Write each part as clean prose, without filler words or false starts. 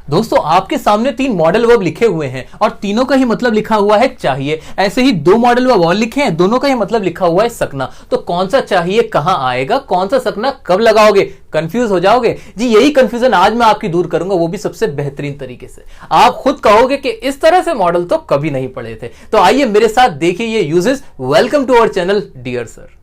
दोस्तों आपके सामने 3 मॉडल वर्ब लिखे हुए हैं और तीनों का ही मतलब लिखा हुआ है चाहिए। ऐसे ही 2 मॉडल वर्ब और लिखे हैं, दोनों का ही मतलब लिखा हुआ है सकना। तो कौन सा चाहिए कहां आएगा, कौन सा सकना कब लगाओगे, कंफ्यूज हो जाओगे जी। यही कंफ्यूजन आज मैं आपकी दूर करूंगा, वो भी सबसे बेहतरीन तरीके से। आप खुद कहोगे कि इस तरह से मॉडल तो कभी नहीं पढ़े थे। तो आइए मेरे साथ देखिए ये uses. Welcome to our channel dear sir.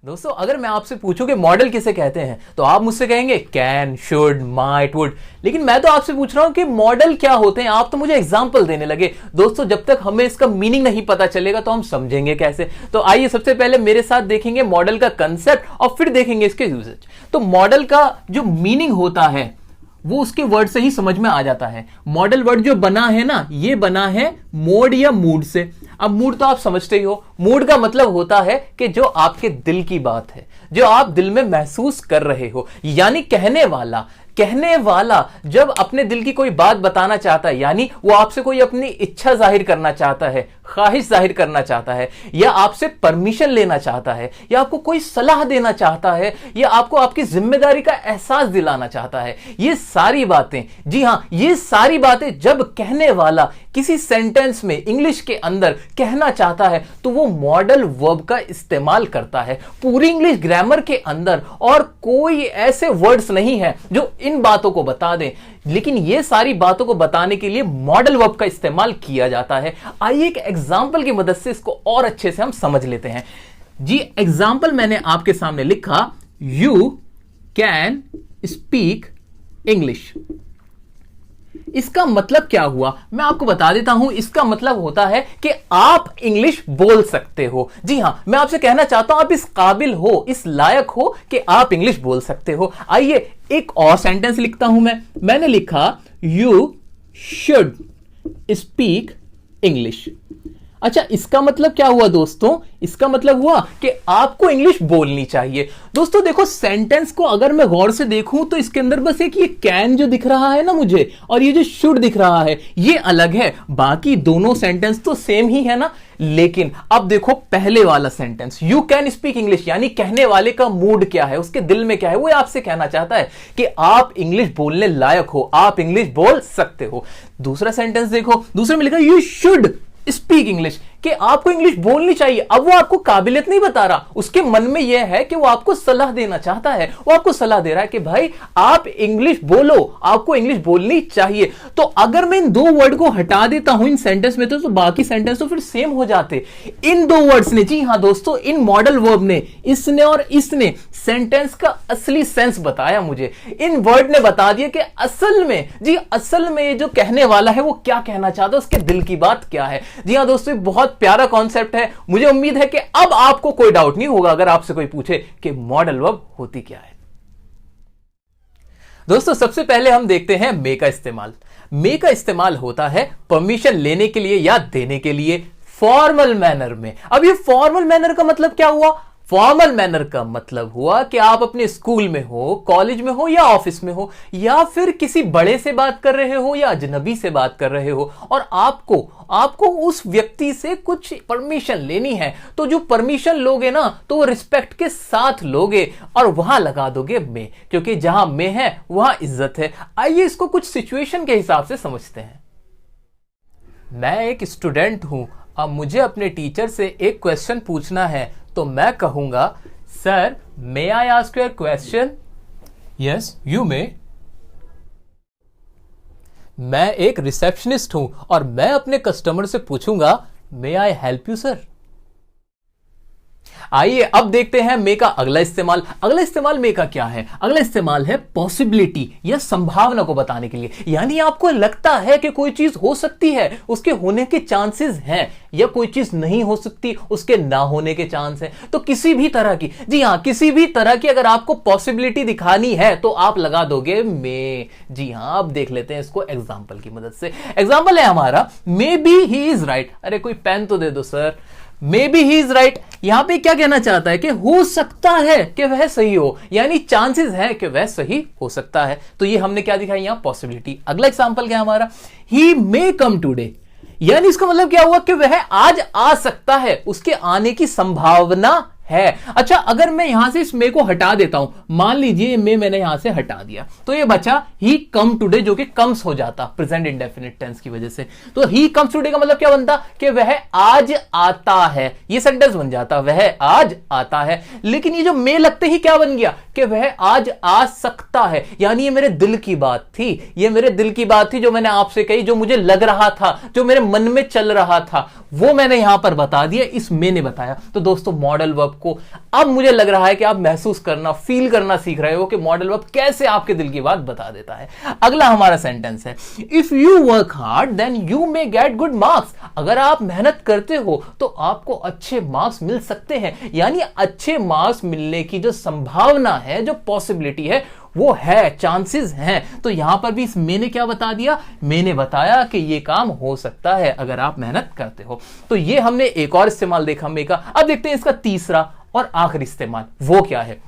दोस्तों अगर मैं आपसे पूछूं कि मॉडल किसे कहते हैं तो आप मुझसे कहेंगे कैन, शुड, माइट, वुड। लेकिन मैं तो आपसे पूछ रहा हूं कि मॉडल क्या होते हैं। आप तो मुझे एग्जांपल देने लगे। दोस्तों जब तक हमें इसका मीनिंग नहीं पता चलेगा तो हम समझेंगे कैसे। तो आइए सबसे पहले मेरे साथ देखेंगे मॉडल का कंसेप्ट और फिर देखेंगे इसके यूजेज। तो मॉडल का जो मीनिंग होता है वो उसके वर्ड से ही समझ में आ जाता है। मॉडल वर्ड जो बना है ना, ये बना है मोड या मूड से। अब मूड तो आप समझते ही हो। मूड का मतलब होता है कि जो आपके दिल की बात है, जो आप दिल में महसूस कर रहे हो, यानी कहने वाला जब अपने दिल की कोई बात बताना चाहता है, यानी वो आपसे कोई अपनी इच्छा जाहिर करना चाहता है, ख्वाहिश जाहिर करना चाहता है, या आपसे परमिशन लेना चाहता है, या आपको कोई सलाह देना चाहता है, या आपको आपकी जिम्मेदारी का एहसास दिलाना चाहता है, ये सारी बातें, जी हां, ये सारी बातें जब कहने वाला किसी सेंटेंस में इंग्लिश के अंदर कहना चाहता है तो वो मॉडल वर्ब का इस्तेमाल करता है। पूरी इंग्लिश ग्रामर के अंदर और कोई ऐसे वर्ड्स नहीं है जो इन बातों को बता दें, लेकिन ये सारी बातों को बताने के लिए मॉडल वर्ब का इस्तेमाल किया जाता है। आइए एक एग्जांपल की मदद से इसको और अच्छे से हम समझ लेते हैं। जी एग्जांपल मैंने आपके सामने लिखा, यू कैन स्पीक इंग्लिश। इसका मतलब क्या हुआ मैं आपको बता देता हूं। इसका मतलब होता है कि आप इंग्लिश बोल सकते हो। जी हां, मैं आपसे कहना चाहता हूं आप इस काबिल हो, इस लायक हो कि आप इंग्लिश बोल सकते हो। आइए एक और सेंटेंस लिखता हूं। मैंने लिखा यू शुड स्पीक इंग्लिश। अच्छा, इसका मतलब क्या हुआ दोस्तों? इसका मतलब हुआ कि आपको इंग्लिश बोलनी चाहिए। दोस्तों देखो, सेंटेंस को अगर मैं गौर से देखूं तो इसके अंदर बस एक ये कैन जो दिख रहा है ना मुझे, और ये जो शुड दिख रहा है, ये अलग है। बाकी दोनों सेंटेंस तो सेम ही है ना। लेकिन अब देखो पहले वाला sentence, you can speak English, यानी कहने वाले का मूड क्या है, उसके दिल में क्या है, वो आपसे कहना चाहता है कि आप इंग्लिश बोलने लायक हो, आप इंग्लिश बोल सकते हो। दूसरा सेंटेंस देखो, दूसरे में लिखा यू शुड स्पीक इंग्लिश, कि आपको इंग्लिश बोलनी चाहिए। अब वो आपको काबिलियत नहीं बता रहा, उसके मन में यह है कि वो आपको सलाह देना चाहता है। वो आपको सलाह दे रहा है कि भाई आप इंग्लिश बोलो, आपको इंग्लिश बोलनी चाहिए। तो अगर मैं इन 2 वर्ड को हटा देता हूं इन सेंटेंस में तो बाकी सेंटेंस तो फिर सेम हो जाते। इन 2 वर्ड्स ने, जी हां दोस्तों, इन मॉडल वर्ब ने, इसने और इसने सेंटेंस का असली सेंस बताया मुझे। इन वर्ड ने बता दिया कि असल में जो कहने वाला है वो क्या कहना चाहता है, उसके दिल की बात क्या है। जी हां दोस्तों, बहुत प्यारा कॉन्सेप्ट है। मुझे उम्मीद है कि अब आपको कोई डाउट नहीं होगा अगर आपसे कोई पूछे कि मॉडल वर्ब होती क्या है। दोस्तों सबसे पहले हम देखते हैं मे का इस्तेमाल। मे का इस्तेमाल होता है परमिशन लेने के लिए या देने के लिए फॉर्मल मैनर में। अब ये फॉर्मल मैनर का मतलब क्या हुआ? फॉर्मल मैनर का मतलब हुआ कि आप अपने स्कूल में हो, कॉलेज में हो या ऑफिस में हो, या फिर किसी बड़े से बात कर रहे हो या अजनबी से बात कर रहे हो, और आपको उस व्यक्ति से कुछ परमिशन लेनी है। तो जो परमिशन लोगे ना तो वो रिस्पेक्ट के साथ लोगे और वहां लगा दोगे मे, क्योंकि जहां मे है वहां इज्जत है। आइए इसको कुछ सिचुएशन के हिसाब से समझते हैं। मैं एक स्टूडेंट हूं, अब मुझे अपने टीचर से एक क्वेश्चन पूछना है, तो मैं कहूंगा sir may I ask you a question? Yes you may. मैं एक रिसेप्शनिस्ट हूं और मैं अपने कस्टमर से पूछूंगा मे आई हेल्प यू सर? आइए अब देखते हैं मे का अगला इस्तेमाल। अगला इस्तेमाल मे का क्या है? अगला इस्तेमाल है पॉसिबिलिटी या संभावना को बताने के लिए। यानी आपको लगता है कि कोई चीज हो सकती है, उसके होने के चांसेस हैं, या कोई चीज नहीं हो सकती, उसके ना होने के चांस हैं। तो किसी भी तरह की, जी हां, किसी भी तरह की अगर आपको पॉसिबिलिटी दिखानी है तो आप लगा दोगे मे। जी हां, अब देख लेते हैं इसको एग्जांपल की मदद से। एग्जांपल है हमारा, may be he is right. अरे कोई पेन तो दे दो sir. May be he is right, यहां पे क्या कहना चाहता है कि हो सकता है कि वह सही हो, यानी चांसेस है कि वह सही हो सकता है। तो ये हमने क्या दिखाई यहां? पॉसिबिलिटी। अगला एग्जांपल क्या हमारा? ही मे कम टुडे, यानी इसका मतलब क्या हुआ कि वह आज आ सकता है, उसके आने की संभावना है। अच्छा, अगर मैं यहां से इस मे को हटा देता हूं, मान लीजिए मे मैंने यहां से हटा दिया, तो ये बचा ही कम टुडे, जो कि कम्स हो जाता प्रेजेंट इंडेफिनिट टेंस की वजह से। तो ही कम्स टुडे का मतलब क्या बनता कि वह आज आता है, ये सेंटेंस बन जाता वह आज आता है। लेकिन ये जो मे लगते ही क्या बन गया कि वह आज आ सकता है, यानी ये मेरे दिल की बात थी, ये मेरे दिल की बात थी जो मैंने आपसे कही, जो मुझे लग रहा था, जो मेरे मन में चल रहा था, वो मैंने यहां पर बता दिया, इस मे ने बताया। तो दोस्तों मॉडल वर्ब को अब मुझे लग रहा है कि आप महसूस करना, फील करना सीख रहे हो कि मॉडल वर्ब कैसे आपके दिल की बात बता देता है। अगला हमारा सेंटेंस है, if you work hard then you may get good marks. अगर आप मेहनत करते हो तो आपको अच्छे मार्क्स मिल सकते हैं, यानी अच्छे मार्क्स मिलने की जो संभावना है, जो पॉसिबिलिटी है, वो है, चांसेस हैं। तो यहां पर भी इस मैंने क्या बता दिया, मैंने बताया कि ये काम हो सकता है अगर आप मेहनत करते हो। तो ये हमने एक और इस्तेमाल देखा मे का। अब देखते हैं इसका तीसरा और आखिरी इस्तेमाल, वो क्या है।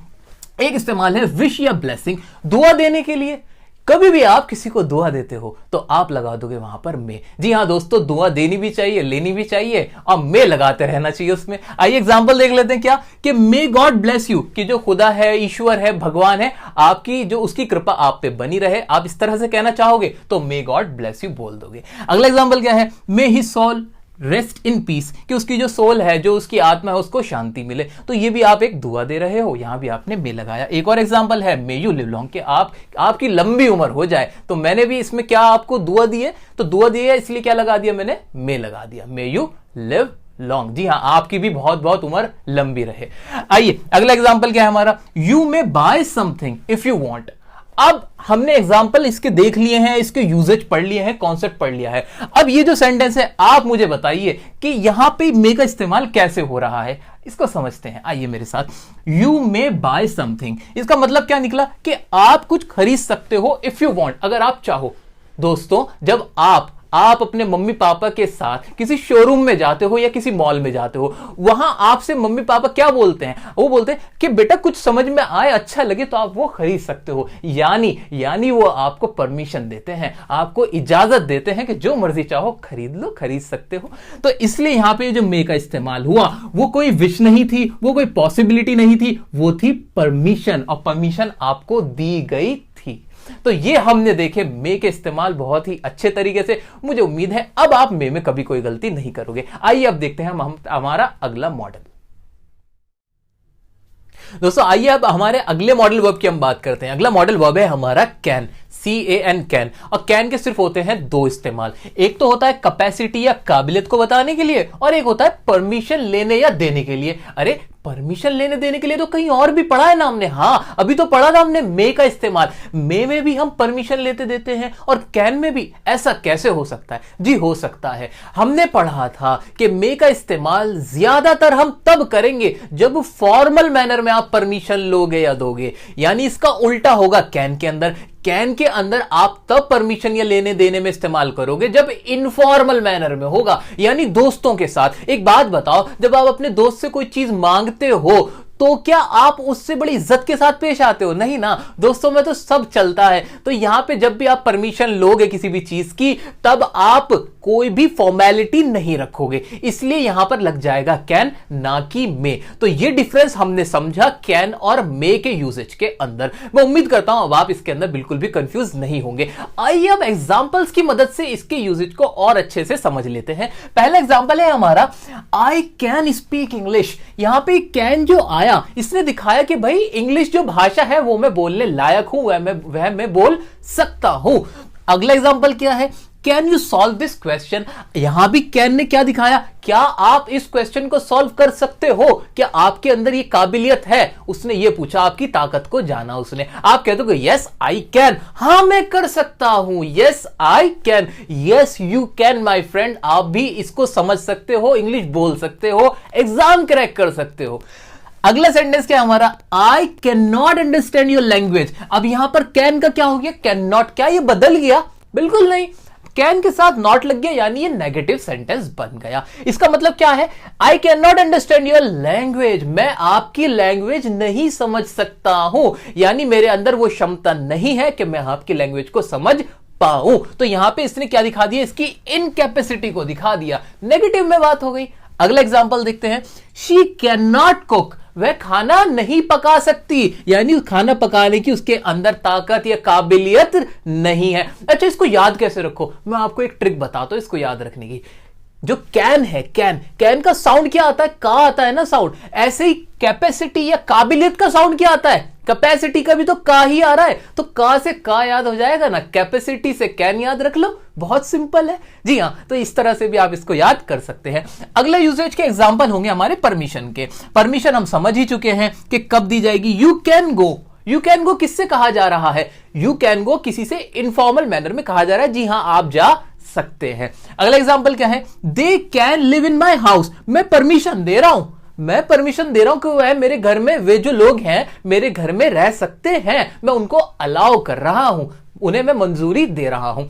एक इस्तेमाल है विश या ब्लेसिंग, दुआ देने के लिए। कभी भी आप किसी को दुआ देते हो तो आप लगा दोगे वहां पर मे। जी हां दोस्तों, दुआ देनी भी चाहिए, लेनी भी चाहिए, और मे लगाते रहना चाहिए उसमें। आइए एग्जांपल देख लेते हैं क्या, कि मे गॉड ब्लेस यू, कि जो खुदा है, ईश्वर है, भगवान है, आपकी जो उसकी कृपा आप पे बनी रहे, आप इस तरह से कहना चाहोगे तो मे गॉड ब्लेस यू बोल दोगे। अगला एग्जांपल क्या है, may his soul rest in peace, कि उसकी जो सोल है, जो उसकी आत्मा है, उसको शांति मिले। तो ये भी आप एक दुआ दे रहे हो, यहां भी आपने मे लगाया। एक और एग्जांपल है मे यू लिव लॉन्ग, कि आपकी लंबी उम्र हो जाए। तो मैंने भी इसमें क्या आपको दुआ दी है, तो दुआ दी है इसलिए क्या लगा दिया मैंने, मे लगा दिया, मे यू लिव लॉन्ग। जी हां, आपकी भी बहुत बहुत उम्र लंबी रहे। आइए अगला एग्जांपल क्या है हमारा, you may buy something if you want. अब हमने एग्जाम्पल इसके देख लिए हैं, इसके यूजेज पढ़ लिए हैं, कॉन्सेप्ट पढ़ लिया है। अब ये जो सेंटेंस है, आप मुझे बताइए कि यहां पे मे का इस्तेमाल कैसे हो रहा है, इसको समझते हैं। आइए मेरे साथ, यू मे बाय समथिंग, इसका मतलब क्या निकला कि आप कुछ खरीद सकते हो इफ यू वांट, अगर आप चाहो। दोस्तों जब आप अपने मम्मी पापा के साथ किसी शोरूम में जाते हो या किसी मॉल में जाते हो, वहां आपसे मम्मी पापा क्या बोलते हैं, वो बोलते हैं कि बेटा कुछ समझ में आए, अच्छा लगे तो आप वो खरीद सकते हो। यानी वो आपको परमिशन देते हैं, आपको इजाजत देते हैं कि जो मर्जी चाहो खरीद लो, खरीद सकते हो। तो इसलिए यहां पे जो मे का इस्तेमाल हुआ, वो कोई विश नहीं थी, वो कोई पॉसिबिलिटी नहीं थी, वो थी परमिशन, और परमिशन आपको दी गई थी। तो ये हमने देखे मे के इस्तेमाल बहुत ही अच्छे तरीके से। मुझे उम्मीद है अब आप मे में कभी कोई गलती नहीं करोगे। आइए अब देखते हैं हम हमारा अगला मॉडल। दोस्तों आइए अब हमारे अगले मॉडल वर्ब की हम बात करते हैं। अगला मॉडल वर्ब है हमारा कैन, CAN, कैन। और कैन के सिर्फ होते हैं दो इस्तेमाल, एक तो होता है कैपेसिटी या काबिलियत को बताने के लिए, और एक होता है परमिशन लेने या देने के लिए। अरे परमिशन लेने देने के लिए तो कहीं और भी पढ़ा है ना हमने, हाँ अभी तो पढ़ा था हमने मे का इस्तेमाल। मे में भी हम परमिशन लेते देते हैं और कैन में भी। ऐसा कैसे हो सकता है? जी हो सकता है। हमने पढ़ा था कि मे का इस्तेमाल ज्यादातर हम तब करेंगे जब फॉर्मल मैनर में आप परमिशन लोगे या दोगे, यानी इसका उल्टा होगा कैन के अंदर। कैन के अंदर आप तब परमिशन या लेने देने में इस्तेमाल करोगे जब इनफॉर्मल मैनर में होगा, यानी दोस्तों के साथ। एक बात बताओ, जब आप अपने दोस्त से कोई चीज मांगते हो तो क्या आप उससे बड़ी इज्जत के साथ पेश आते हो? नहीं ना, दोस्तों में तो सब चलता है। तो यहां पे जब भी आप परमिशन लोगे किसी भी चीज की, तब आप कोई भी फॉर्मेलिटी नहीं रखोगे, इसलिए यहां पर लग जाएगा कैन, ना कि मे। तो ये डिफरेंस हमने समझा कैन और मे के यूजेज के अंदर। मैं उम्मीद करता हूं अब आप इसके अंदर बिल्कुल भी कंफ्यूज नहीं होंगे। आइए अब एग्जांपल्स की मदद से इसके यूजेज को और अच्छे से समझ लेते हैं। पहला एग्जांपल है हमारा, आई कैन स्पीक इंग्लिश। यहां पे कैन जो आया, इसने दिखाया कि भाई इंग्लिश जो भाषा है वो मैं बोलने लायक हूं, वह मैं बोल सकता हूं। अगला एग्जांपल क्या है, can you solve this question. यहां भी कैन ने क्या दिखाया, क्या आप इस क्वेश्चन को सॉल्व कर सकते हो, क्या आपके अंदर ये काबिलियत है? उसने ये पूछा, आपकी ताकत को जाना उसने। आप कहते हो यस आई कैन, हां मैं कर सकता हूं, yes I can, yes you can my friend. आप भी इसको समझ सकते हो, इंग्लिश बोल सकते हो, एग्जाम क्रैक कर सकते हो। अगला सेंटेंस क्या है हमारा, I can not understand your language. अब यहां पर कैन का क्या हो गया, कैन नॉट। क्या ये बदल गया? बिल्कुल नहीं, कैन के साथ नॉट लग गया, यानी ये नेगेटिव सेंटेंस बन गया। इसका मतलब क्या है, I can not understand your language, मैं आपकी लैंग्वेज नहीं समझ सकता हूं, यानी मेरे अंदर वो क्षमता नहीं है कि मैं आपकी लैंग्वेज को समझ पाऊं। तो यहां पे इसने क्या दिखा दिया, इसकी इनकैपेसिटी को दिखा दिया, नेगेटिव में बात हो गई। अगला एग्जाम्पल देखते हैं, शी कैन नॉट कुक, वह खाना नहीं पका सकती, यानी खाना पकाने की उसके अंदर ताकत या काबिलियत नहीं है। अच्छा, इसको याद कैसे रखो, मैं आपको एक ट्रिक बताता हूं इसको याद रखने की। जो कैन है, कैन का साउंड क्या आता है, का आता है ना साउंड, ऐसे ही कैपेसिटी या काबिलियत का साउंड क्या आता है, कैपेसिटी का भी तो का ही आ रहा है, तो का से का याद हो जाएगा ना, कैपेसिटी से कैन याद रख लो, बहुत सिंपल है। जी हाँ, तो इस तरह से भी आप इसको याद कर सकते हैं। अगला यूसेज के एग्जांपल होंगे हमारे परमिशन के। परमिशन हम समझ ही चुके हैं कि कब दी जाएगी, you can go. You can go किससे कहा जा रहा है, यू कैन गो किसी से इनफॉर्मल मैनर में कहा जा रहा है, जी हां आप जा सकते हैं। अगला एग्जांपल क्या है, they can live in my house, मैं परमिशन दे रहा हूं, मैं परमिशन दे रहा हूं कि वह मेरे घर में, वे जो लोग हैं मेरे घर में रह सकते हैं, मैं उनको अलाउ कर रहा हूं, उन्हें मैं मंजूरी दे रहा हूं।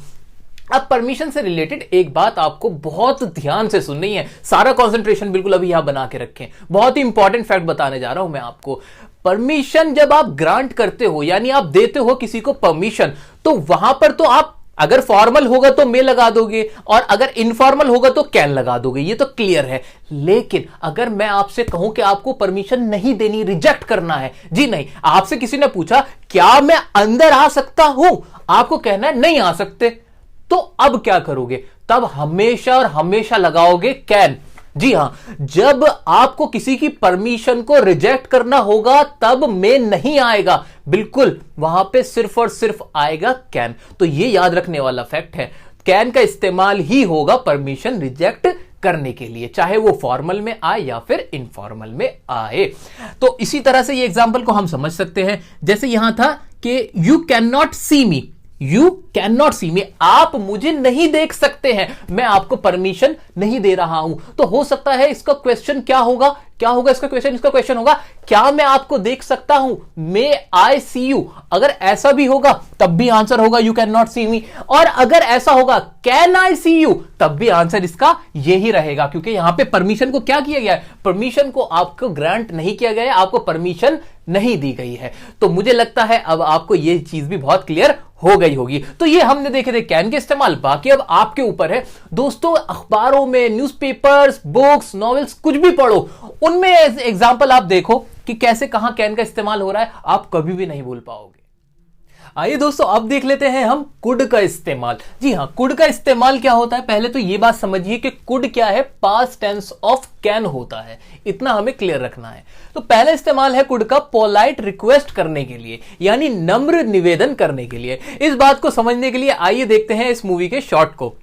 अब परमिशन से रिलेटेड एक बात आपको बहुत ध्यान से सुननी है, सारा कंसंट्रेशन बिल्कुल अभी यहां बना के रखें, बहुत ही इंपॉर्टेंट फैक्ट बताने जा रहा हूं मैं आपको। परमिशन जब आप ग्रांट करते हो, यानी आप देते हो किसी को परमिशन, तो वहां पर तो आप अगर फॉर्मल होगा तो मे लगा दोगे और अगर इनफॉर्मल होगा तो कैन लगा दोगे, ये तो क्लियर है। लेकिन अगर मैं आपसे कहूं कि आपको परमिशन नहीं देनी, रिजेक्ट करना है, जी नहीं, आपसे किसी ने पूछा क्या मैं अंदर आ सकता हूं, आपको कहना है नहीं आ सकते, तो अब क्या करोगे, तब हमेशा और हमेशा लगाओगे कैन। जी हां, जब आपको किसी की परमिशन को रिजेक्ट करना होगा तब में नहीं आएगा, बिल्कुल वहां पे सिर्फ और सिर्फ आएगा कैन। तो ये याद रखने वाला फैक्ट है, कैन का इस्तेमाल ही होगा परमिशन रिजेक्ट करने के लिए, चाहे वो फॉर्मल में आए या फिर इनफॉर्मल में आए। तो इसी तरह से ये एग्जांपल को हम समझ सकते हैं, जैसे यहां था कि you can not see me, you can not see me, आप मुझे नहीं देख सकते हैं, मैं आपको परमिशन नहीं दे रहा हूं। तो हो सकता है इसका क्वेश्चन क्या होगा, क्या होगा इसका क्वेश्चन, इसका क्वेश्चन होगा क्या मैं आपको देख सकता हूं, मे आई सी यू। अगर ऐसा भी होगा तब भी आंसर होगा यू कैन नॉट सी मी, और अगर ऐसा होगा कैन आई सी यू, तब भी आंसर इसका यही रहेगा, क्योंकि यहां पे परमिशन को क्या किया गया है, परमिशन को आपको ग्रांट नहीं किया गया है, आपको परमिशन नहीं दी गई है। तो मुझे लगता है अब आपको यह चीज भी बहुत क्लियर हो गई होगी। तो ये हमने देखे थे कैन के इस्तेमाल, बाकी अब आपके ऊपर है दोस्तों, अखबारों में, न्यूज़पेपर्स, बुक्स, नॉवेल्स, कुछ भी पढ़ो, उनमें एग्जांपल आप देखो कि कैसे कहां कैन का इस्तेमाल हो रहा है, आप कभी भी नहीं भूल पाओगे। आइए दोस्तों, अब देख लेते हैं हम कुड का इस्तेमाल। जी हां, कुड का इस्तेमाल क्या होता है, पहले तो ये बात समझिए कि कुड क्या है, पास्ट टेंस ऑफ कैन होता है, इतना हमें क्लियर रखना है। तो पहला इस्तेमाल है कुड का पोलाइट रिक्वेस्ट करने के लिए, यानी नम्र निवेदन करने के लिए। इस बात को समझने के लिए आइए देखते हैं इस मूवी के शॉर्ट को।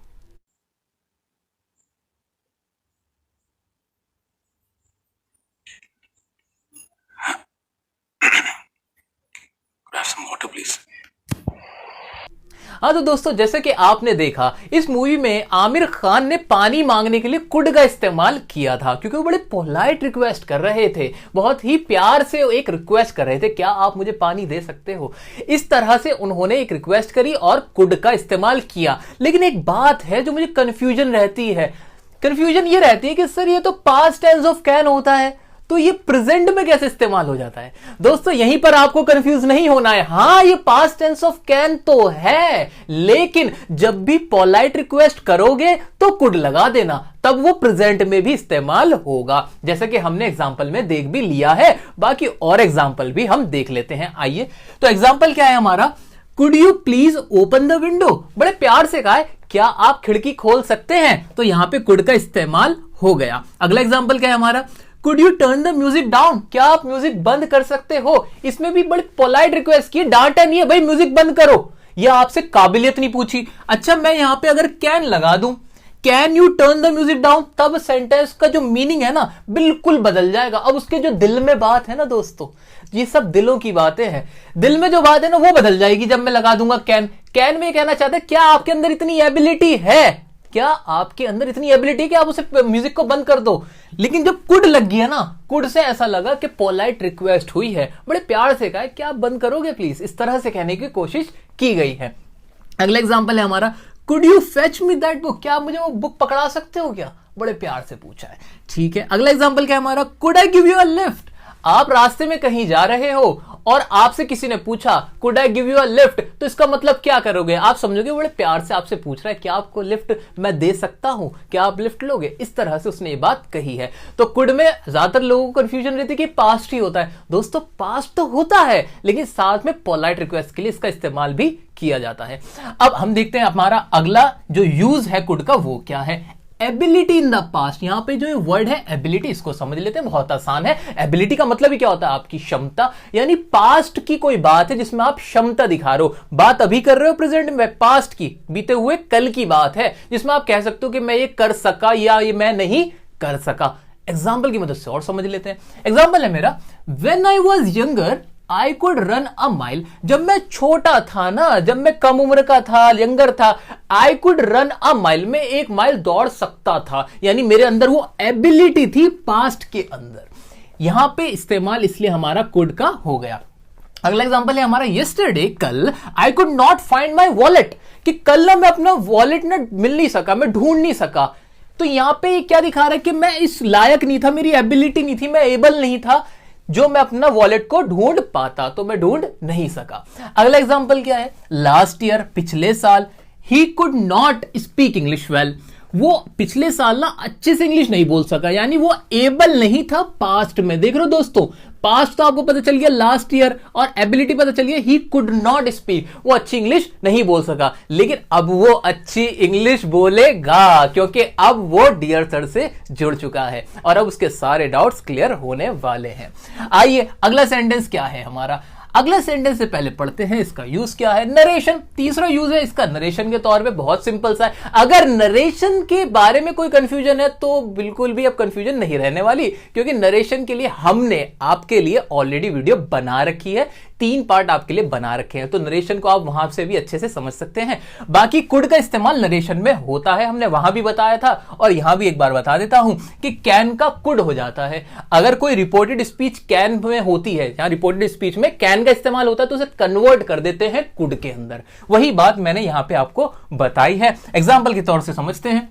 हाँ तो दोस्तों, जैसे कि आपने देखा इस मूवी में आमिर खान ने पानी मांगने के लिए कुड का इस्तेमाल किया था, क्योंकि वो बड़े पोलाइट रिक्वेस्ट कर रहे थे, बहुत ही प्यार से एक रिक्वेस्ट कर रहे थे, क्या आप मुझे पानी दे सकते हो। इस तरह से उन्होंने एक रिक्वेस्ट करी और कुड का इस्तेमाल किया। लेकिन एक बात है जो मुझे कंफ्यूजन रहती है, कंफ्यूजन ये रहती है कि सर ये तो पास्ट टेंस ऑफ कैन होता है, तो ये प्रेजेंट में कैसे इस्तेमाल हो जाता है। दोस्तों यहीं पर आपको कंफ्यूज नहीं होना है, हां ये पास्ट टेंस ऑफ कैन तो है, लेकिन जब भी पोलाइट रिक्वेस्ट करोगे तो कुड लगा देना, तब वो प्रेजेंट में भी इस्तेमाल होगा, जैसे कि हमने एग्जांपल में देख भी लिया है। बाकी और एग्जांपल भी हम देख लेते हैं। आइए, तो एग्जांपल क्या है हमारा, could you please open the window, बड़े प्यार से कहा है क्या आप खिड़की खोल सकते हैं, तो यहां पे कुड का इस्तेमाल हो गया। अगला एग्जांपल क्या है हमारा, could U turn the music down, क्या आप म्यूजिक बंद कर सकते हो। इसमें भी बड़ी पोलाइट रिक्वेस्ट की, डांटा नहीं है भाई म्यूजिक बंद करो, यह आपसे काबिलियत नहीं पूछी। अच्छा, मैं यहां पे अगर कैन लगा दूं, can U turn the music down, तब सेंटेंस का जो मीनिंग है ना बिल्कुल बदल जाएगा। अब उसके जो दिल में बात है ना दोस्तों, ये सब दिलों की बातें हैं, दिल में जो बात है ना वो बदल जाएगी जब मैं लगा दूंगा कैन। कैन में कहना चाहते हैं क्या आपके अंदर इतनी एबिलिटी है, क्या आपके अंदर इतनी एबिलिटी कि आप उसे म्यूजिक को बंद कर दो। लेकिन जब कुड लग गया ना, कुड से ऐसा लगा कि पोलाइट रिक्वेस्ट हुई है, बड़े प्यार से कहा क्या आप बंद करोगे प्लीज, इस तरह से कहने की कोशिश की गई है। अगला एग्जांपल है हमारा, could you fetch me that book, क्या आप मुझे वो बुक पकड़ा सकते हो क्या, बड़े प्यार से पूछा है। ठीक है, अगला एग्जांपल क्या है हमारा, could I give you a lift, आप रास्ते में कहीं जा रहे हो और आपसे किसी ने पूछा could I give you a lift, तो इसका मतलब क्या करोगे? आप समझोगे बड़े प्यार से आपसे पूछ रहा है क्या आपको लिफ्ट मैं दे सकता हूं, क्या आप लिफ्ट लोगे? इस तरह से उसने ये बात कही है। तो कुड में ज्यादातर लोगों को कंफ्यूजन रहती है कि पास्ट ही होता है। दोस्तों पास्ट तो होता है, लेकिन साथ में पोलाइट रिक्वेस्ट के लिए इसका इस्तेमाल भी किया जाता है। अब हम देखते हैं हमारा अगला जो यूज है कुड का वो क्या है। Ability in the past. यहां पे जो ये वर्ड है एबिलिटी, इसको समझ लेते हैं, बहुत आसान है। एबिलिटी का मतलब ही क्या होता है? आपकी क्षमता, यानी पास्ट की कोई बात है जिसमें आप क्षमता दिखा रहे हो। बात अभी कर रहे हो प्रेजेंट में, पास्ट की, बीते हुए कल की बात है, जिसमें आप कह सकते हो कि मैं ये कर सका या ये मैं नहीं कर सका। एग्जाम्पल की मदद से और समझ लेते हैं। एग्जाम्पल है मेरा, when I was younger I could run a mile. जब मैं छोटा था ना, जब मैं कम उम्र का था, यंगर था, I could run a mile, मैं 1 माइल दौड़ सकता था, यानी मेरे अंदर वो एबिलिटी थी पास्ट के अंदर। यहां पे इस्तेमाल इसलिए हमारा कुड का हो गया। अगला एग्जांपल है हमारा, यस्टरडे, कल, I could not find my wallet, कि कल ना मैं अपना वॉलेट ना मिल नहीं सका, मैं ढूंढ नहीं सका। तो यहां पे क्या दिखा रहा है कि मैं इस लायक नहीं था, मेरी एबिलिटी नहीं थी, मैं एबल नहीं था जो मैं अपना वॉलेट को ढूंढ पाता, तो मैं ढूंढ नहीं सका। अगला एग्जांपल क्या है, लास्ट ईयर, पिछले साल, he could not speak English well, वो पिछले साल ना अच्छे से इंग्लिश नहीं बोल सका, यानी वो एबल नहीं था पास्ट में। देख रहे हो दोस्तों, पास्ट तो आपको पता चल गया लास्ट ईयर, और एबिलिटी पता चल गया ही कुड नॉट स्पीक, वो अच्छी इंग्लिश नहीं बोल सका, लेकिन अब वो अच्छी इंग्लिश बोलेगा, क्योंकि अब वो डियर सर से जुड़ चुका है और अब उसके सारे डाउट्स क्लियर होने वाले हैं। आइए अगला सेंटेंस क्या है हमारा। अगला सेंटेंस से पहले पढ़ते हैं इसका यूज क्या है। नरेशन, तीसरा यूज है इसका नरेशन के तौर पे, बहुत सिंपल सा है। अगर नरेशन के बारे में कोई कंफ्यूजन है तो बिल्कुल भी अब कंफ्यूजन नहीं रहने वाली, क्योंकि नरेशन के लिए हमने आपके लिए ऑलरेडी वीडियो बना रखी है, 3 पार्ट आपके लिए बना रखे हैं, तो नरेशन को आप वहां से भी अच्छे से समझ सकते हैं। बाकी कुड का इस्तेमाल नरेशन में होता है, हमने वहां भी बताया था और यहां भी एक बार बता देता हूं कि कैन का कुड हो जाता है। अगर कोई रिपोर्टेड स्पीच कैन में होती है, जहां रिपोर्टेड स्पीच में कैन का इस्तेमाल होता है, तो उसे कन्वर्ट कर देते हैं कुड के अंदर। वही बात मैंने यहां पे आपको बताई है, एग्जाम्पल के तौर से समझते हैं।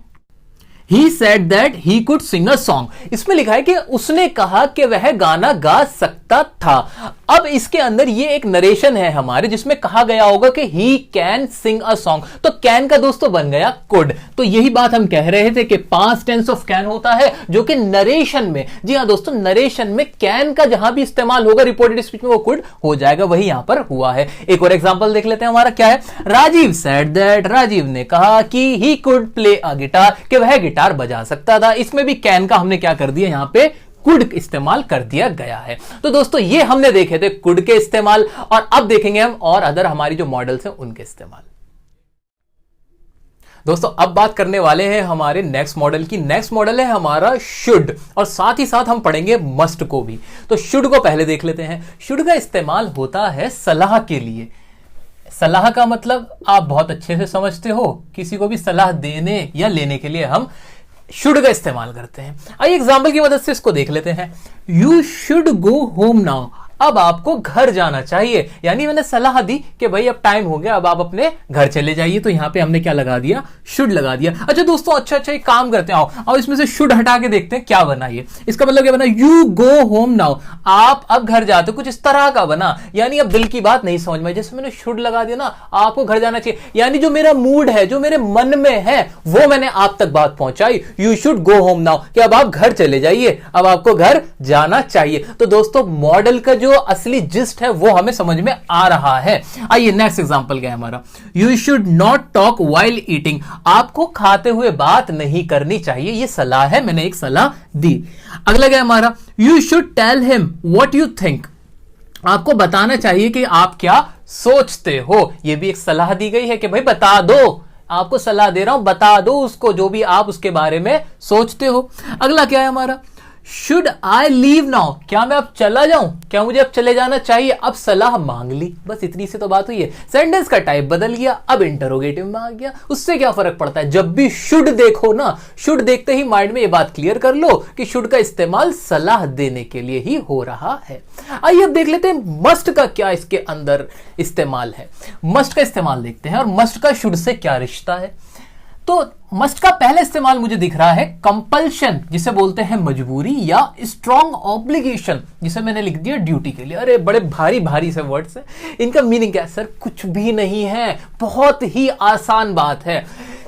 He said that he could sing a song. इसमें लिखा है कि उसने कहा कि वह गाना गा सकता था। अब इसके अंदर ये एक नरेशन है हमारे, जिसमें कहा गया होगा कि he can sing a song, तो can का दोस्तों बन गया could। तो यही बात हम कह रहे थे कि past tense of can होता है, जो कि नरेशन में, जी हाँ दोस्तों, नरेशन में can का जहां भी इस्तेमाल होगा रिपोर्टेड स्पीच में वो could हो जाएगा, वही यहां पर हुआ है। एक और एग्जाम्पल देख लेते हैं हमारा क्या है। राजीव said that, राजीव ने कहा कि he could play a guitar, कि वह गिटार बजा सकता था। इसमें भी कैन का हमने क्या कर दिया, यहां पे कुड इस्तेमाल कर दिया गया है। तो दोस्तों ये हमने देखे थे कुड के इस्तेमाल, और अब देखेंगे हम और अदर हमारी जो मॉडल्स हैं उनके इस्तेमाल। दोस्तों अब बात करने वाले हैं हमारे नेक्स्ट मॉडल की। नेक्स्ट मॉडल है हमारा शुड, और साथ ही साथ हम पढ़ेंगे मस्ट को भी। तो शुड को पहले देख लेते हैं। शुड का इस्तेमाल होता है सलाह के लिए। सलाह का मतलब आप बहुत अच्छे से समझते हो, किसी को भी सलाह देने या लेने के लिए हम शुड का इस्तेमाल करते हैं। आइए एग्जाम्पल की मदद से इसको देख लेते हैं। You should go home now, अब आपको घर जाना चाहिए, यानी मैंने सलाह दी कि भाई अब टाइम हो गया, अब आप अपने घर चले जाइए, तो यहां पे हमने क्या लगा दिया, शुड लगा दिया। अच्छा दोस्तों, अच्छा एक काम करते हैं, आओ इसमें से शुड हटा के देखते हैं क्या बना ये। इसका मतलब क्या बना, यू गो होम नाउ, आप अब घर जाते हो, कुछ इस तरह का बना। यानी अब दिल की बात नहीं समझ में, जैसे मैंने शुड लगा दिया ना, आपको घर जाना चाहिए, यानी जो मेरा मूड है, जो मेरे मन में है, वो मैंने आप तक बात पहुंचाई। You should go home now, कि अब आप घर चले जाइए, अब आपको घर जाना चाहिए। तो दोस्तों मॉडल का जो असली जिस्ट है वो हमें समझ में आ रहा है। आइए नेक्स्ट एग्जांपल क्या है हमारा। You should not talk while eating, आपको खाते हुए बात नहीं करनी चाहिए, ये सलाह है, मैंने एक सलाह दी। अगला क्या है हमारा, you should tell him what you think, आपको बताना चाहिए कि आप क्या सोचते हो, ये भी एक सलाह दी गई है कि भाई बता दो, आपको सलाह दे रहा हूं, बता दो उसको जो भी आप उसके बारे में सोचते हो। अगला क्या है हमारा, शुड आई लीव नाउ, क्या मैं अब चला जाऊं, क्या मुझे अब चले जाना चाहिए, अब सलाह मांग ली, बस इतनी सी तो बात हुई है। सेंटेंस का टाइप बदल गया, अब इंटरोगेटिव में आ गया, उससे क्या फर्क पड़ता है। जब भी शुड देखो ना, शुड देखते ही माइंड में ये बात क्लियर कर लो कि शुड का इस्तेमाल सलाह देने के लिए ही हो रहा है। आइए अब देख लेते हैं मस्ट का क्या इसके अंदर इस्तेमाल है। मस्ट का इस्तेमाल देखते हैं, और मस्ट का शुड से क्या रिश्ता है। तो मस्ट का पहला इस्तेमाल मुझे दिख रहा है कंपल्शन, जिसे बोलते हैं मजबूरी, या स्ट्रॉन्ग ऑब्लिगेशन, जिसे मैंने लिख दिया ड्यूटी के लिए। अरे बड़े भारी भारी से वर्ड्स हैं, इनका मीनिंग क्या है सर? कुछ भी नहीं है, बहुत ही आसान बात है।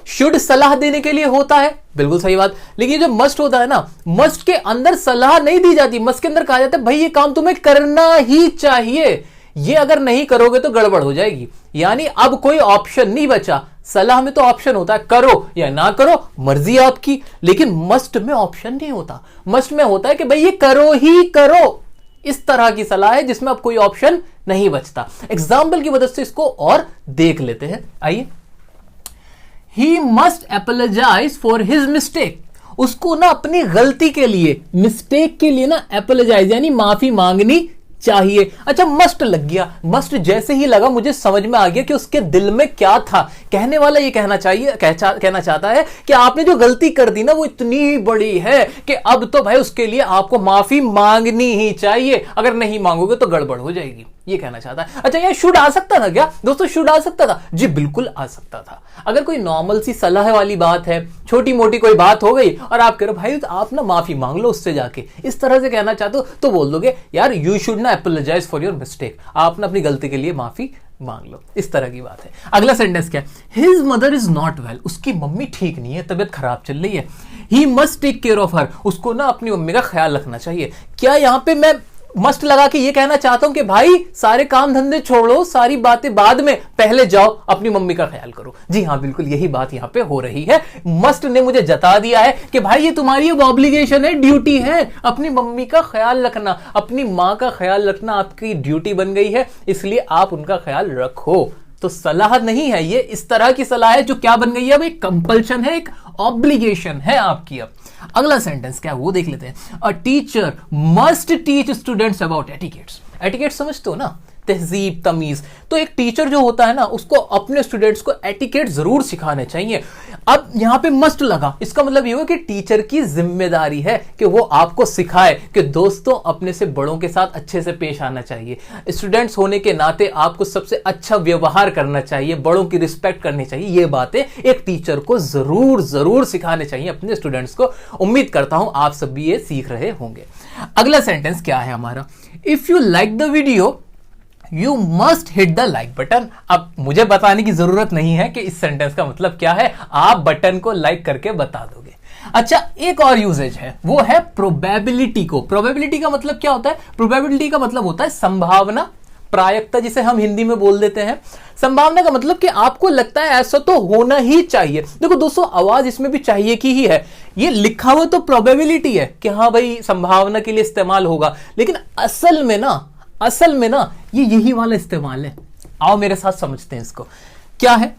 शुड सलाह देने के लिए होता है, बिल्कुल सही बात, लेकिन ये जो मस्ट होता है ना, मस्ट के अंदर सलाह नहीं दी जाती, मस्ट के अंदर कहा जाता है भाई ये काम तुम्हें करना ही चाहिए, ये अगर नहीं करोगे तो गड़बड़ हो जाएगी। यानी अब कोई ऑप्शन नहीं बचा। सलाह में तो ऑप्शन होता है करो या ना करो, मर्जी आपकी, लेकिन मस्ट में ऑप्शन नहीं होता। मस्ट में होता है कि भाई ये करो ही करो। इस तरह की सलाह है जिसमें अब कोई ऑप्शन नहीं बचता। एग्जाम्पल की मदद से इसको और देख लेते हैं, आइए। He must apologise for his mistake, उसको ना अपनी गलती के लिए, मिस्टेक के लिए ना एपोलोजाइज यानी माफी मांगनी चाहिए। अच्छा, मस्ट लग गया, मस्ट जैसे ही लगा मुझे समझ में आ गया कि उसके दिल में क्या था। कहने वाला ये कहना चाहता है कि आपने जो गलती कर दी ना वो इतनी बड़ी है कि अब तो भाई उसके लिए आपको माफी मांगनी ही चाहिए, अगर नहीं मांगोगे तो गड़बड़ हो जाएगी, ये कहना चाहता है। अच्छा, ये शुड आ सकता था क्या दोस्तों? शुड आ सकता था जी, बिल्कुल आ सकता था। अगर कोई नॉर्मल सी सलाह वाली बात है, छोटी मोटी कोई बात हो गई और आप कह रहे हो भाई तो आप ना माफी मांग लो उससे जाके, इस तरह से कहना चाहते हो तो बोल दोगे यार यू शुड ना एपोलोजाइज फॉर योर मिस्टेक, आप ना अपनी गलती के लिए माफी मांग लो, इस तरह की बात है। अगला सेंटेंस क्या है? His mother is not well, उसकी मम्मी ठीक नहीं है, तबियत खराब चल रही है। He must take care of her, उसको ना अपनी मम्मी का ख्याल रखना चाहिए। क्या यहां पे मैं मस्ट लगा के ये कहना चाहता हूं कि भाई सारे काम धंधे छोड़ो, सारी बातें बाद में, पहले जाओ अपनी मम्मी का ख्याल करो? जी हां, बिल्कुल यही बात यहां पे हो रही है। मस्ट ने मुझे जता दिया है कि भाई ये तुम्हारी ऑब्लिगेशन है, ड्यूटी है, अपनी मम्मी का ख्याल रखना, अपनी मां का ख्याल रखना आपकी ड्यूटी बन गई है, इसलिए आप उनका ख्याल रखो। तो सलाह नहीं है ये, इस तरह की सलाह है जो क्या बन गई है? अब एक कंपल्शन है, एक ऑब्लिगेशन है आपकी। अब अगला सेंटेंस क्या है वो देख लेते हैं। A teacher must teach students about etiquettes. Etiquette समझते हो ना, तहजीब, तमीज। तो एक टीचर जो होता है ना उसको अपने स्टूडेंट्स को एटिकेट जरूर सिखाने चाहिए। अब यहां पे मस्ट लगा, इसका मतलब ये हुआ कि टीचर की जिम्मेदारी है कि वो आपको सिखाए कि दोस्तों अपने से बड़ों के साथ अच्छे से पेश आना चाहिए, स्टूडेंट्स होने के नाते आपको सबसे अच्छा व्यवहार करना चाहिए, बड़ों की रिस्पेक्ट करनी चाहिए। ये बातें एक टीचर को जरूर जरूर सिखाने चाहिए अपने स्टूडेंट्स को। उम्मीद करता हूं आप सब भी ये सीख रहे होंगे। अगला सेंटेंस क्या है हमारा? If you like the video you must hit the like button. अब मुझे बताने की जरूरत नहीं है कि इस सेंटेंस का मतलब क्या है, आप बटन को लाइक करके बता दोगे। अच्छा, एक और यूजेज है, वो है प्रोबेबिलिटी को। प्रोबेबिलिटी का मतलब क्या होता है? प्रोबेबिलिटी का मतलब होता है संभावना, प्रायिकता, जिसे हम हिंदी में बोल देते हैं। संभावना का मतलब कि आपको लगता है ऐसा तो होना ही चाहिए। देखो दोस्तों, आवाज इसमें भी चाहिए की ही है। ये लिखा हुआ तो प्रोबेबिलिटी है कि हाँ भाई संभावना के लिए इस्तेमाल होगा, लेकिन असल में ना ये यही वाला इस्तेमाल है। आओ मेरे साथ समझते हैं इसको। क्या है?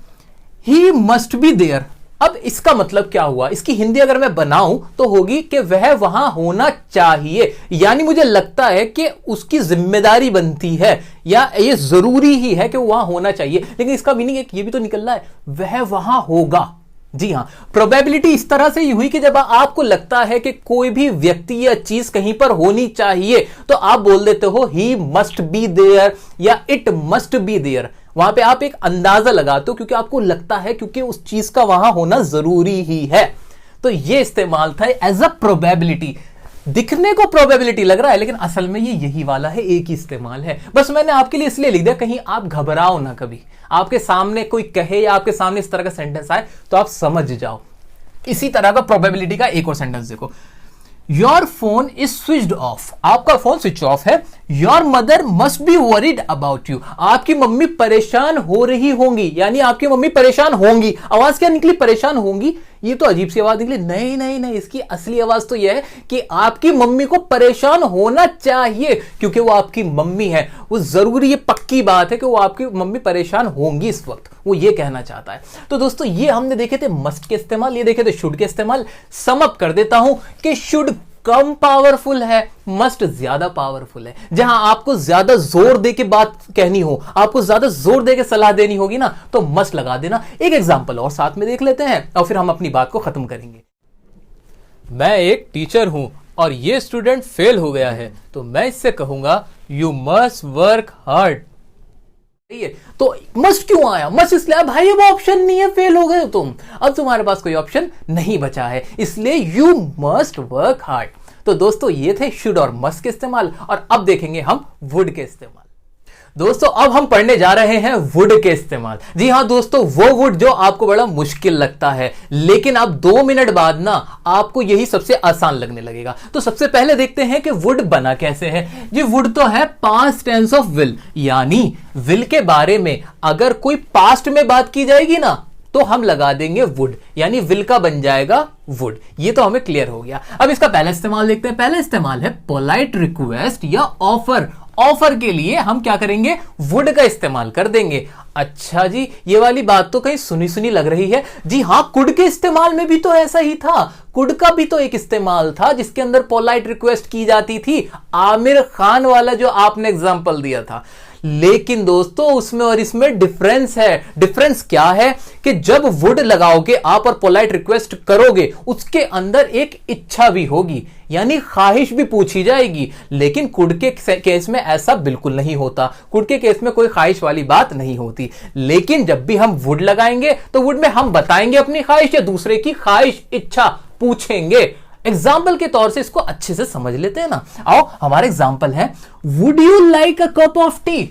He must be there. अब इसका मतलब क्या हुआ? इसकी हिंदी अगर मैं बनाऊं तो होगी कि वह वहां होना चाहिए, यानी मुझे लगता है कि उसकी जिम्मेदारी बनती है या ये जरूरी ही है कि वो वहां होना चाहिए। लेकिन इसका मीनिंग एक ये भी तो निकल रहा है, वह वहां होगा। जी हां, प्रोबेबिलिटी इस तरह से ही हुई कि जब आपको लगता है कि कोई भी व्यक्ति या चीज कहीं पर होनी चाहिए तो आप बोल देते हो ही मस्ट बी देयर या इट मस्ट बी देयर। वहां पे आप एक अंदाजा लगाते हो क्योंकि आपको लगता है, क्योंकि उस चीज का वहां होना जरूरी ही है। तो ये इस्तेमाल था एज अ प्रोबेबिलिटी। दिखने को प्रोबेबिलिटी लग रहा है लेकिन असल में ये यही वाला है, एक ही इस्तेमाल है। बस मैंने आपके लिए इसलिए लिख दिया, कहीं आप घबराओ ना, कभी आपके सामने कोई कहे या आपके सामने इस तरह का सेंटेंस आए तो आप समझ जाओ। इसी तरह का प्रोबेबिलिटी का एक और सेंटेंस देखो। Your phone is switched off. आपका फोन स्विच ऑफ है। Your mother must be worried about you. आपकी मम्मी परेशान हो रही होंगी, यानी आपकी मम्मी परेशान होंगी। आवाज क्या निकली? परेशान होंगी। ये तो अजीब सी आवाज निकली। नहीं नहीं नहीं, इसकी असली आवाज तो यह है कि आपकी मम्मी को परेशान होना चाहिए, क्योंकि वो आपकी मम्मी है। वो जरूरी, ये पक्की बात है कि वो आपकी मम्मी परेशान होंगी इस वक्त, वो ये कहना चाहता है। तो दोस्तों ये हमने देखे थे मस्ट के इस्तेमाल, ये देखे थे शुड के इस्तेमाल। सम अप कर देता हूं कि शुड कम पावरफुल है, मस्ट ज्यादा पावरफुल है। जहां आपको ज्यादा जोर दे के बात कहनी हो, आपको ज्यादा जोर दे के सलाह देनी होगी ना, तो मस्ट लगा देना। एक एग्जांपल और साथ में देख लेते हैं और फिर हम अपनी बात को खत्म करेंगे। मैं एक टीचर हूं और ये स्टूडेंट फेल हो गया है, तो मैं इससे कहूंगा यू मस्ट वर्क हार्ड। तो मस्ट क्यों आया? मस्ट इसलिए आया भाई, अब ऑप्शन नहीं है, फेल हो गए तुम, अब तुम्हारे पास कोई ऑप्शन नहीं बचा है, इसलिए यू मस्ट वर्क हार्ड। तो दोस्तों ये थे शुड और मस्ट के इस्तेमाल, और अब देखेंगे हम वुड के इस्तेमाल। दोस्तों अब हम पढ़ने जा रहे हैं वुड के इस्तेमाल। जी हां दोस्तों, वो वुड जो आपको बड़ा मुश्किल लगता है, लेकिन अब 2 मिनट बाद ना आपको यही सबसे आसान लगने लगेगा। तो सबसे पहले देखते हैं कि वुड बना कैसे है। जी वुड तो है पास्ट टेंस ऑफ विल, यानी विल के बारे में अगर कोई पास्ट में बात की जाएगी ना तो हम लगा देंगे वुड, यानी विल का बन जाएगा वुड। ये तो हमें क्लियर हो गया। अब इसका पहला इस्तेमाल देखते हैं। पहला इस्तेमाल है पोलाइट रिक्वेस्ट या ऑफर। ऑफर के लिए हम क्या करेंगे? वुड का इस्तेमाल कर देंगे। अच्छा जी, ये वाली बात तो कहीं सुनी सुनी लग रही है। जी हां, कुड के इस्तेमाल में भी तो ऐसा ही था। कुड का भी तो एक इस्तेमाल था जिसके अंदर पोलाइट रिक्वेस्ट की जाती थी, आमिर खान वाला जो आपने एग्जांपल दिया था। लेकिन दोस्तों उसमें और इसमें डिफरेंस है। डिफरेंस क्या है कि जब वुड लगाओगे आप और पोलाइट रिक्वेस्ट करोगे, उसके अंदर एक इच्छा भी होगी, यानी ख्वाहिश भी पूछी जाएगी। लेकिन कुड के केस में ऐसा बिल्कुल नहीं होता। कुड के केस में कोई ख्वाहिश वाली बात नहीं होती। लेकिन जब भी हम वुड लगाएंगे तो वुड में हम बताएंगे अपनी ख्वाहिश या दूसरे की ख्वाहिश, इच्छा पूछेंगे। एग्जाम्पल के तौर से इसको अच्छे से समझ लेते हैं ना। आओ, हमारे एग्जाम्पल है, would you like a cup of T?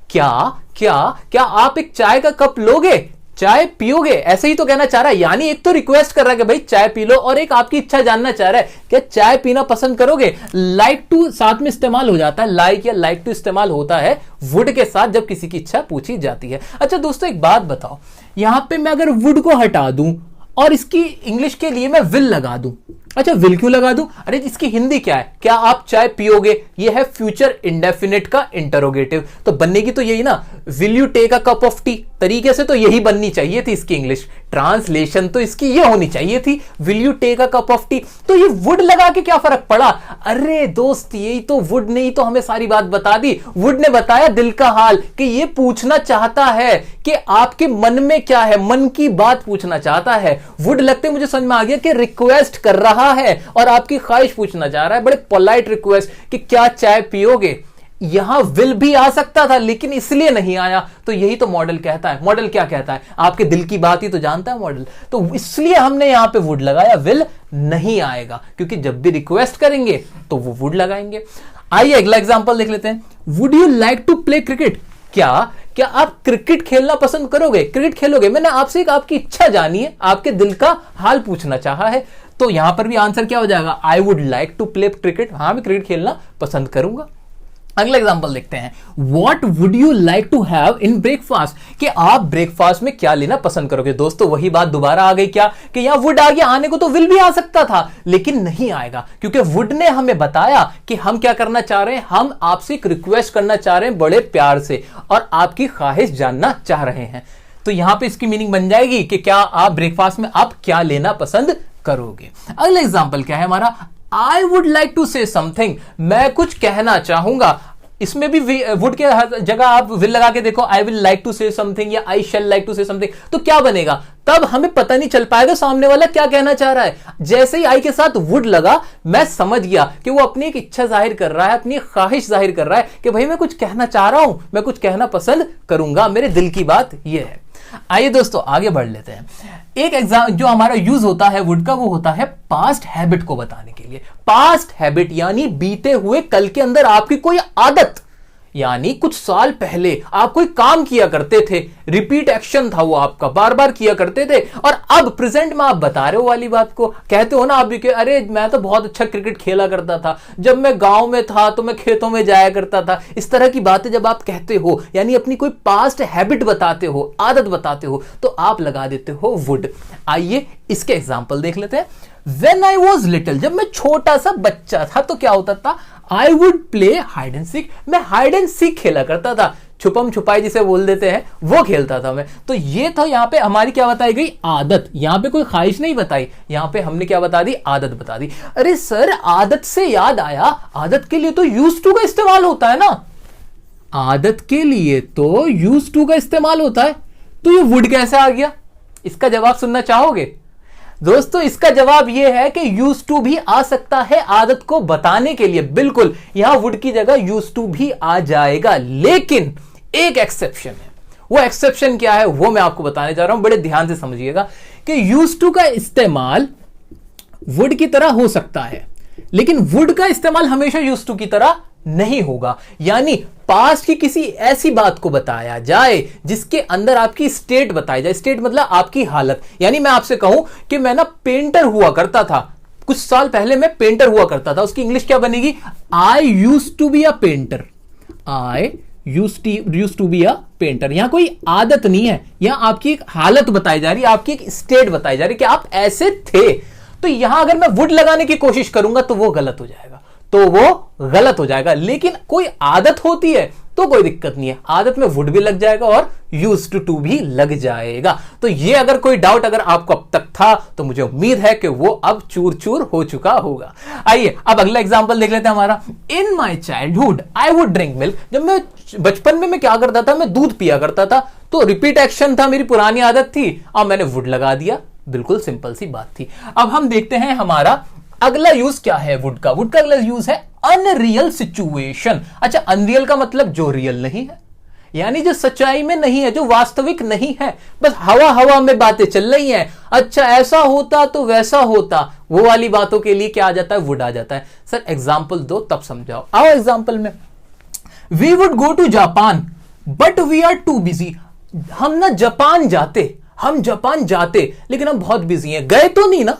क्या क्या क्या आप एक चाय का कप लोगे? चाय पियोगे? ऐसे ही तो कहना चाह रहा है। यानी एक तो रिक्वेस्ट कर रहा है कि भाई चाय पी लो, और एक आपकी इच्छा जानना चाह रहा है कि चाय पीना पसंद करोगे। लाइक टू साथ में इस्तेमाल हो जाता है, लाइक या लाइक टू इस्तेमाल होता है वुड के साथ जब किसी की इच्छा पूछी जाती है। अच्छा दोस्तों एक बात बताओ, यहां पे मैं अगर वुड को हटा दूं और इसकी इंग्लिश के लिए मैं विल लगा दूं। अच्छा विल क्यों लगा दूं? अरे इसकी हिंदी क्या है? क्या आप चाय पियोगे? ये है फ्यूचर इंडेफिनिट का इंटरोगेटिव, तो बनेगी तो यही ना, will you take a cup of tea. तरीके से तो यही बननी चाहिए थी इसकी इंग्लिश, ट्रांसलेशन तो इसकी ये होनी चाहिए थी, will you take a cup of tea. तो ये वुड लगा के क्या फर्क पड़ा? अरे दोस्त यही तो वुड ने ही तो हमें सारी बात बता दी। वुड ने बताया दिल का हाल, कि ये पूछना चाहता है कि आपके मन में क्या है, मन की बात पूछना चाहता है। वुड लगते मुझे समझ में आ गया कि रिक्वेस्ट कर रहा है और आपकी ख्वाहिश पूछना चाह रहा है, बड़े पोलाइट रिक्वेस्ट कि क्या चाय पियोगे। यहां विल भी आ सकता था लेकिन इसलिए नहीं आया। तो यही तो मॉडल कहता है। मॉडल क्या कहता है? आपके दिल की बात ही तो जानता है मॉडल, तो इसलिए हमने यहां पे वुड लगाया, विल नहीं आएगा, क्योंकि जब भी रिक्वेस्ट करेंगे तो वो वुड लगाएंगे। आइए अगला एग्जांपल देख लेते हैं। Would you like to play cricket? क्या आप क्रिकेट खेलना पसंद करोगे? क्रिकेट खेलोगे? मैंने आपसे एक आपकी इच्छा जानी है, आपके दिल का हाल पूछना चाहा है। तो यहां पर भी आंसर क्या हो जाएगा? I would like to play cricket. हाँ मैं क्रिकेट खेलना पसंद करूंगा। अगला एग्जांपल देखते हैं। What would you like to have in breakfast? कि आप ब्रेकफास्ट में क्या लेना पसंद करोगे? दोस्तों वही बात दोबारा आ गई क्या, कि यहां वुड आ गया, आने को तो विल भी आ सकता था लेकिन नहीं आएगा, क्योंकि वुड ने हमें बताया कि हम क्या करना चाह रहे हैं, हम आपसे एक रिक्वेस्ट करना चाह रहे हैं बड़े प्यार से, और आपकी ख्वाहिश जानना चाह रहे हैं। तो यहां पे इसकी मीनिंग बन जाएगी कि क्या आप ब्रेकफास्ट में आप क्या लेना पसंद करोगे। अगला एग्जाम्पल क्या है हमारा? I would like to say something. मैं कुछ कहना चाहूंगा। इसमें भी वुड के जगह आप विल लगा के देखो, I will like to say something या I shall like to say something, तो क्या बनेगा? तब हमें पता नहीं चल पाएगा सामने वाला क्या कहना चाह रहा है। जैसे ही आई के साथ वुड लगा, मैं समझ गया कि वो अपनी एक इच्छा जाहिर कर रहा है, अपनी ख्वाहिश जाहिर कर रहा है कि भाई मैं कुछ कहना चाह रहा हूं, मैं कुछ कहना पसंद करूंगा, मेरे दिल की बात ये है। आइए दोस्तों आगे बढ़ लेते हैं। एक एग्जाम जो हमारा यूज होता है वुड का, वो होता है पास्ट हैबिट को बताने के लिए। पास्ट हैबिट यानी बीते हुए कल के अंदर आपकी कोई आदत, यानी कुछ साल पहले आप कोई काम किया करते थे, रिपीट एक्शन था वो आपका, बार बार किया करते थे, और अब प्रेजेंट में आप बता रहे हो वाली बात को। कहते हो ना आप भी कि अरे मैं तो बहुत अच्छा क्रिकेट खेला करता था, जब मैं गांव में था तो मैं खेतों में जाया करता था। इस तरह की बातें जब आप कहते हो, यानी अपनी कोई पास्ट हैबिट बताते हो, आदत बताते हो, तो आप लगा देते हो वुड। आइए इसके एग्जाम्पल देख लेते हैं। When I was little, जब मैं छोटा सा बच्चा था तो क्या होता था? I would play hide and seek। मैं हाइड एंड सीक खेला करता था, छुपम छुपाई जिसे बोल देते हैं, वो खेलता था मैं। तो ये था यहां पे हमारी क्या बताई गई? आदत। यहां पे कोई ख्वाहिश नहीं बताई, यहां पे हमने क्या बता दी? आदत बता दी। अरे सर आदत से याद आया, आदत के लिए तो यूज टू का इस्तेमाल होता है ना। आदत के लिए तो यूज टू का इस्तेमाल होता है, तो ये वुड कैसे आ गया? इसका जवाब सुनना चाहोगे? दोस्तों इसका जवाब यह है कि यूज टू भी आ सकता है आदत को बताने के लिए। बिल्कुल यहां वुड की जगह यूज टू भी आ जाएगा, लेकिन एक एक्सेप्शन है। वो एक्सेप्शन क्या है वो मैं आपको बताने जा रहा हूं, बड़े ध्यान से समझिएगा कि यूज्ड टू का इस्तेमाल वुड की तरह हो सकता है, लेकिन वुड का इस्तेमाल हमेशा यूज्ड टू की तरह नहीं होगा। यानी पास्ट की किसी ऐसी बात को बताया जाए जिसके अंदर आपकी स्टेट बताई जाए, स्टेट मतलब आपकी हालत। यानी मैं आपसे कहूं कि मैं ना पेंटर हुआ करता था, कुछ साल पहले मैं पेंटर हुआ करता था, उसकी इंग्लिश क्या बनेगी? I used to be a painter. I used to be a painter. यहां कोई आदत नहीं है, यहां आपकी एक हालत बताई जा रही है, आपकी एक स्टेट बताई जा रही है कि आप ऐसे थे। तो यहां अगर मैं वुड लगाने की कोशिश करूंगा तो वो गलत हो जाएगा, तो वो गलत हो जाएगा। लेकिन कोई आदत होती है तो कोई दिक्कत नहीं है, आदत में वुड भी लग जाएगा और यूज्ड टू भी लग जाएगा। तो ये अगर कोई डाउट अगर आपको अब तक था तो मुझे उम्मीद है कि वो अब चूर चूर हो चुका होगा। आइए अब अगला एग्जांपल देख लेते हैं हमारा। In my childhood I would drink milk. जब मैं बचपन में मैं क्या करता था, मैं दूध पिया करता था, तो रिपीट एक्शन था, मेरी पुरानी आदत थी, अब मैंने वुड लगा दिया। बिल्कुल सिंपल सी बात थी। अब हम देखते हैं हमारा अगला यूज क्या है वुड का। वुड का अगला यूज है अनरियल सिचुएशन। अच्छा, अनरियल का मतलब जो रियल नहीं है, यानी जो सच्चाई में नहीं है, जो वास्तविक नहीं है, बस हवा हवा में बातें चल रही हैं। अच्छा ऐसा होता तो वैसा होता, वो वाली बातों के लिए क्या आ जाता है? वुड आ जाता है। सर एग्जाम्पल दो तब समझाओ। आओ एग्जाम्पल में, we would go to Japan but we are too busy. हम ना जापान जाते, हम जापान जाते, लेकिन हम बहुत बिजी हैं। गए तो नहीं ना,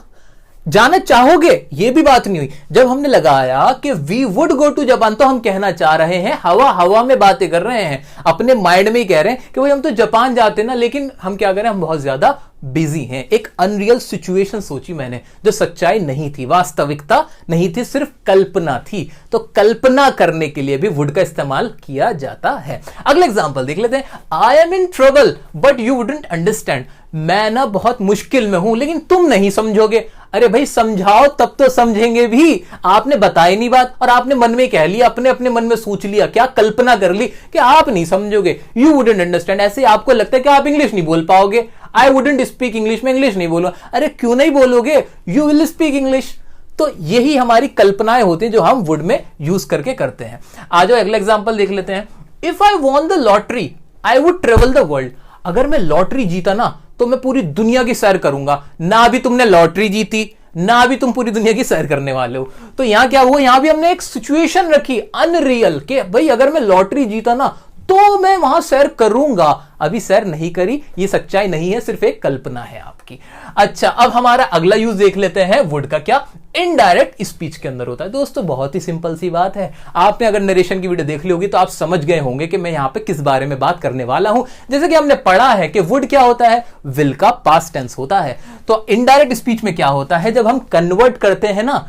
जाना चाहोगे, ये भी बात नहीं हुई। जब हमने लगाया कि we would go to Japan, तो हम कहना चाह रहे हैं, हवा हवा में बातें कर रहे हैं, अपने माइंड में ही कह रहे हैं कि भाई हम तो जापान जाते ना, लेकिन हम क्या करें, हम बहुत ज्यादा बिजी हैं। एक अनरियल सिचुएशन सोची मैंने, जो सच्चाई नहीं थी, वास्तविकता नहीं थी, सिर्फ कल्पना थी। तो कल्पना करने के लिए भी वुड का इस्तेमाल किया जाता है। अगला एग्जांपल देख लेते हैं। I am in trouble but you wouldn't understand. मैं ना बहुत मुश्किल में हूं लेकिन तुम नहीं समझोगे। अरे भाई समझाओ तब तो समझेंगे भी, आपने बताई नहीं बात और आपने मन में कह लिया, अपने अपने मन में सोच लिया, क्या कल्पना कर ली कि आप नहीं समझोगे, यू वुडंट अंडरस्टैंड। ऐसे आपको लगता है कि आप इंग्लिश नहीं बोल पाओगे, आई वुडंट स्पीक इंग्लिश, मैं इंग्लिश नहीं बोलूंगा। अरे क्यों नहीं बोलोगे, यू विल स्पीक इंग्लिश। तो यही हमारी कल्पनाएं होती हैं जो हम वुड में यूज करके करते हैं। आ जाओ अगला एग्जांपल देख लेते हैं। If I won the lottery I would travel the world. अगर मैं लॉटरी जीता ना तो मैं पूरी दुनिया की सैर करूंगा। ना अभी तुमने लॉटरी जीती, ना अभी तुम पूरी दुनिया की सैर करने वाले हो। तो यहां क्या हुआ, यहां भी हमने एक सिचुएशन रखी अनरियल के भाई अगर मैं लॉटरी जीता ना तो मैं वहां सैर करूंगा। अभी सैर नहीं करी, ये सच्चाई नहीं है, सिर्फ एक कल्पना है आपकी। अच्छा अब हमारा अगला यूज देख लेते हैं वुड का, क्या इनडायरेक्ट स्पीच के अंदर होता है। दोस्तों बहुत ही सिंपल सी बात है, आपने अगर नरेशन की वीडियो देख ली होगी तो आप समझ गए होंगे कि मैं यहां पे किस बारे में बात करने वाला हूं। जैसे कि हमने पढ़ा है कि वुड क्या होता है, विल का पास्ट टेंस होता है। तो इनडायरेक्ट स्पीच में क्या होता है, जब हम कन्वर्ट करते हैं ना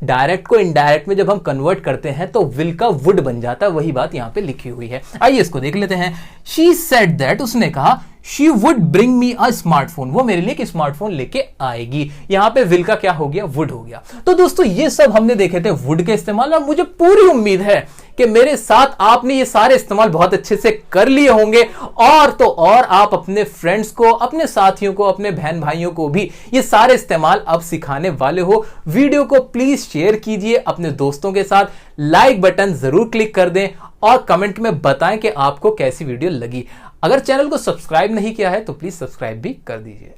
डायरेक्ट को इनडायरेक्ट में, जब हम कन्वर्ट करते हैं तो विल का वुड बन जाता है। वही बात यहां पे लिखी हुई है। आइए इसको देख लेते हैं। शी सेड दैट, उसने कहा she would bring me a smartphone, वो मेरे लिए एक स्मार्टफोन लेके आएगी। यहां पे विल का क्या हो गया, वुड हो गया। तो दोस्तों ये सब हमने देखे थे वुड के इस्तेमाल, और मुझे पूरी उम्मीद है कि मेरे साथ आपने ये सारे इस्तेमाल बहुत अच्छे से कर लिए होंगे। और तो और आप अपने फ्रेंड्स को, अपने साथियों को, अपने बहन भाइयों को भी ये सारे इस्तेमाल अब सिखाने वाले हो। वीडियो को प्लीज शेयर कीजिए अपने दोस्तों के साथ, लाइक बटन जरूर क्लिक कर दें और कमेंट में बताएं कि आपको कैसी वीडियो लगी। अगर चैनल को सब्सक्राइब नहीं किया है तो प्लीज सब्सक्राइब भी कर दीजिए।